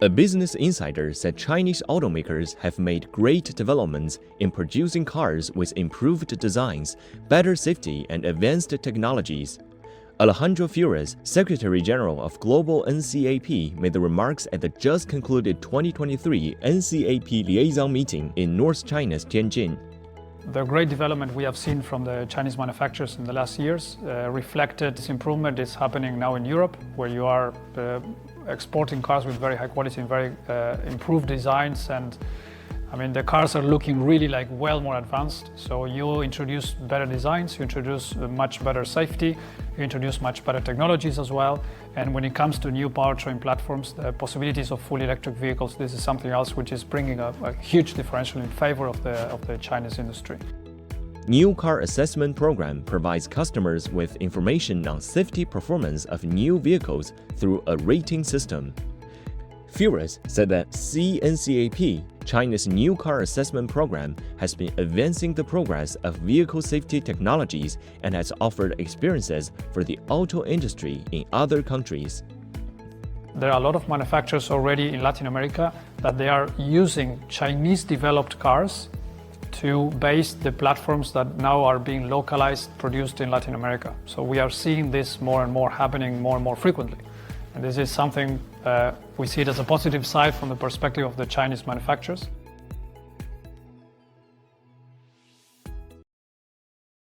A business insider said Chinese automakers have made great developments in producing cars with improved designs, better safety, and advanced technologies. Alejandro Flores, Secretary General of Global NCAP, made the remarks at the just concluded 2023 NCAP Liaison meeting in North China's Tianjin. The great development we have seen from the Chinese manufacturers in the last years reflected this improvement is happening now in Europe, where you are exporting cars with very high quality and very improved designs, and I mean the cars are looking really like well more advanced. So you introduce better designs, you introduce much better safety, you introduce much better technologies as well. And when it comes to new powertrain platforms, the possibilities of fully electric vehicles, this is something else which is bringing a huge differential in favor of the Chinese industry. New Car Assessment Program provides customers with information on safety performance of new vehicles through a rating system. Flores said that CNCAP, China's New Car Assessment Program, has been advancing the progress of vehicle safety technologies and has offered experiences for the auto industry in other countries. There are a lot of manufacturers already in Latin America that they are using Chinese-developed cars to base the platforms that now are being localized, produced in Latin America. So we are seeing this more and more happening more and more frequently. And this is something we see it as a positive side from the perspective of the Chinese manufacturers.